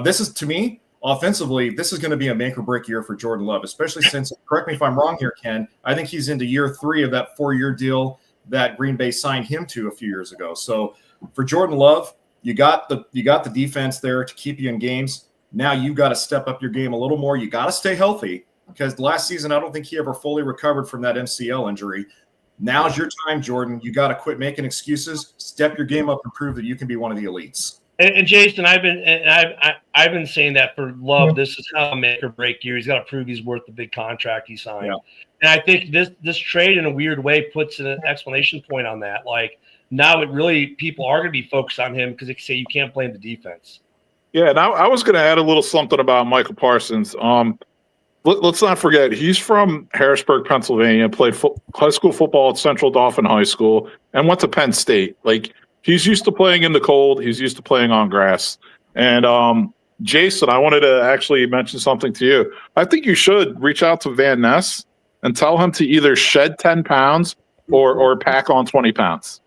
this is, to me, offensively, this is going to be a make or break year for Jordan Love, especially since, correct me if I'm wrong here, Ken, I think he's into year 3 of that 4-year deal that Green Bay signed him to a few years ago. So for Jordan Love, you got the defense there to keep you in games. Now you got to step up your game a little more. You got to stay healthy, because last season I don't think he ever fully recovered from that MCL injury. Now's your time, Jordan. You got to quit making excuses, step your game up, and prove that you can be one of the elites. And Jason, I've been saying that for Love. This is how a make or break year. He's got to prove he's worth the big contract he signed. Yeah. And I think this trade, in a weird way, puts an exclamation point on that. Like, now it really, people are going to be focused on him because they say you can't blame the defense. Yeah, and I was going to add a little something about Michael Parsons. Let's not forget, he's from Harrisburg, Pennsylvania, played high school football at Central Dauphin High School, and went to Penn State. Like, he's used to playing in the cold. He's used to playing on grass. And Jason, I wanted to actually mention something to you. I think you should reach out to Van Ness and tell him to either shed 10 pounds or pack on 20 pounds.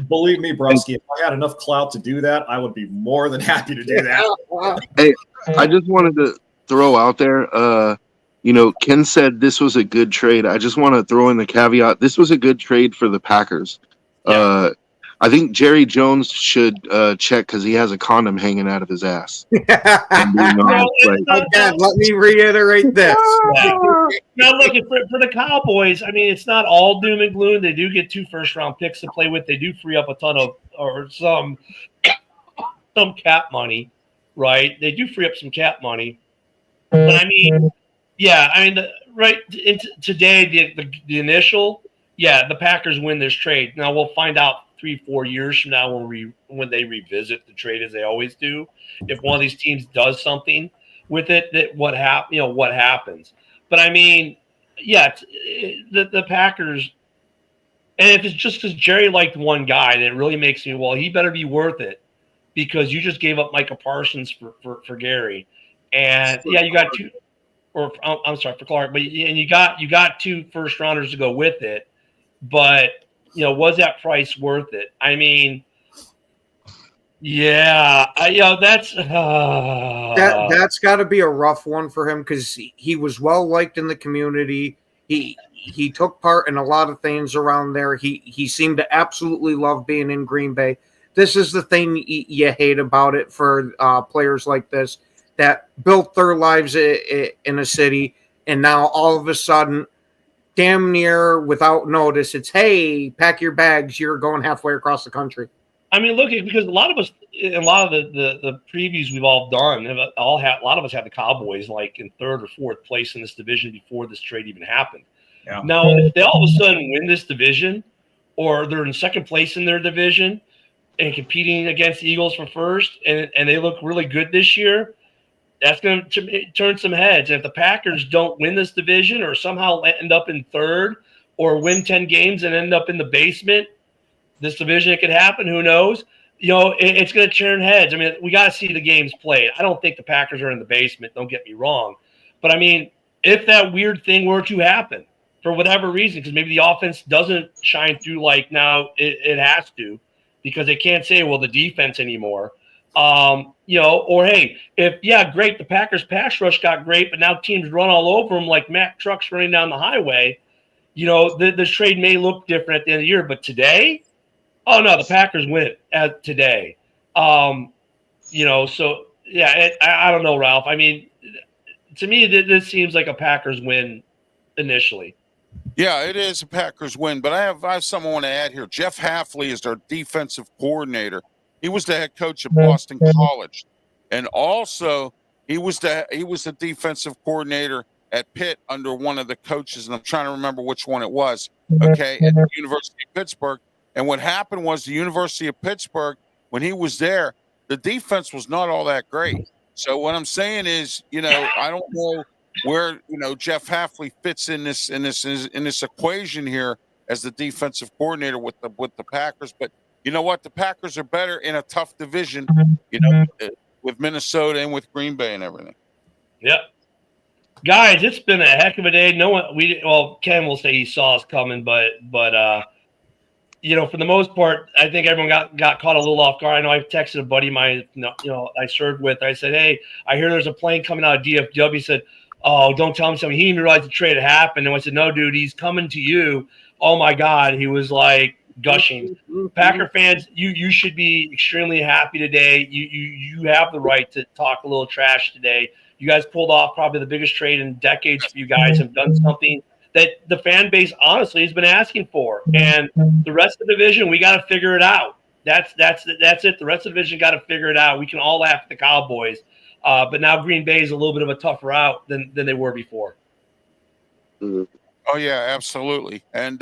Believe me, Broski, if I had enough clout to do that, I would be more than happy to do that. Hey, I just wanted to throw out there, Ken said this was a good trade. I just want to throw in the caveat. This was a good trade for the Packers. Yeah. I think Jerry Jones should check, because he has a condom hanging out of his ass. Again, let me reiterate this. Now, look, for the Cowboys, I mean, it's not all doom and gloom. They do get 2 first-round picks to play with. They do free up a ton of, or some cap money, right? They do free up some cap money. But I mean, Yeah, I mean, today, the initial, yeah, the Packers win this trade. Now we'll find out 3-4 years from now when they revisit the trade, as they always do. If one of these teams does something with it, that what happens. But I mean, yeah, the Packers, and if it's just because Jerry liked one guy, then it really makes me, well, he better be worth it, because you just gave up Micah Parsons for Gary, and yeah, you got two. Or I'm sorry, for Clark, but you got 2 first rounders to go with it, but was that price worth it? I mean, yeah, that's got to be a rough one for him, because he was well liked in the community. He took part in a lot of things around there. He seemed to absolutely love being in Green Bay. This is the thing you hate about it for players like this, that built their lives in a city, and now all of a sudden, damn near without notice, it's, hey, pack your bags, you're going halfway across the country. I mean, look, because a lot of us, a lot of the previews we've all done, a lot of us had the Cowboys like in 3rd or 4th place in this division before this trade even happened. Yeah. Now, if they all of a sudden win this division, or they're in 2nd place in their division and competing against the Eagles for 1st, and they look really good this year, that's going to turn some heads. And if the Packers don't win this division, or somehow end up in 3rd, or win 10 games and end up in the basement, this division, it could happen. Who knows? It's going to turn heads. I mean, we got to see the games played. I don't think the Packers are in the basement. Don't get me wrong. But, I mean, if that weird thing were to happen for whatever reason, because maybe the offense doesn't shine through like now it has to, because they can't say, well, the defense anymore. Or hey, great, the Packers pass rush got great, but now teams run all over them like Mack trucks running down the highway. The trade may look different at the end of the year, but today, oh no, the Packers win it today. So yeah, I don't know, Ralph. I mean, to me, this seems like a Packers win initially. Yeah, it is a Packers win, but I have something I want to add here. Jeff Hafley is their defensive coordinator. He was the head coach at Boston College, and also he was the defensive coordinator at Pitt under one of the coaches, and I'm trying to remember which one it was. Okay, at the University of Pittsburgh. And what happened was the University of Pittsburgh, when he was there, the defense was not all that great. So what I'm saying is, I don't know where Jeff Hafley fits in this equation here as the defensive coordinator with the Packers, but. You know what? The Packers are better in a tough division, with Minnesota and with Green Bay and everything. Yep. Guys, it's been a heck of a day. Ken will say he saw us coming, but for the most part, I think everyone got caught a little off guard. I know I texted a buddy of mine, I served with. I said, hey, I hear there's a plane coming out of DFW. He said, oh, don't tell him something. He didn't realize the trade had happened. And I said, no, dude, he's coming to you. Oh my God. He was like, gushing. Packer fans, you should be extremely happy today. You have the right to talk a little trash today. You guys pulled off probably the biggest trade in decades for you guys, have done something that the fan base honestly has been asking for. And the rest of the division, we got to figure it out. That's it. The rest of the division got to figure it out. We can all laugh at the Cowboys, but now Green Bay is a little bit of a tougher route than they were before. Oh yeah, absolutely. And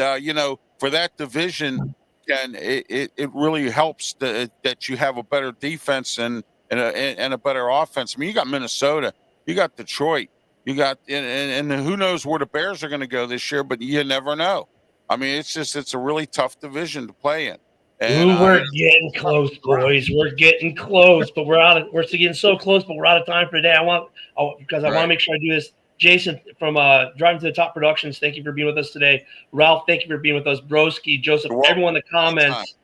for that division, and it really helps that you have a better defense and a better offense. I mean, you got Minnesota, you got Detroit, you got and who knows where the Bears are going to go this year, but you never know. I mean, it's a really tough division to play in. And, we're getting close, boys. We're getting close, but we're getting so close, but we're out of time for today. I want to make sure I do this. Jason from Driving to the Top Productions, thank you for being with us today. Ralph, thank you for being with us. Broski, Joseph, everyone in the comments.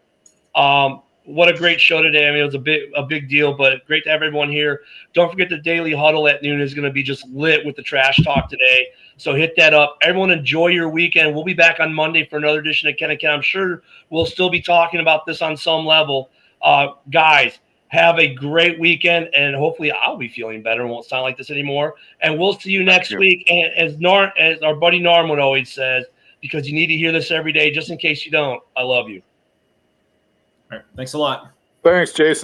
What a great show today. I mean, it was a big deal, but great to have everyone here. Don't forget the Daily Huddle at noon is going to be just lit with the trash talk today. So hit that up. Everyone enjoy your weekend. We'll be back on Monday for another edition of Ken and Ken. I'm sure we'll still be talking about this on some level. Guys, have a great weekend, and hopefully I'll be feeling better and won't sound like this anymore. And we'll see you next week. And as our buddy Norman always says, because you need to hear this every day, just in case you don't, I love you. All right. Thanks a lot. Thanks, Jason.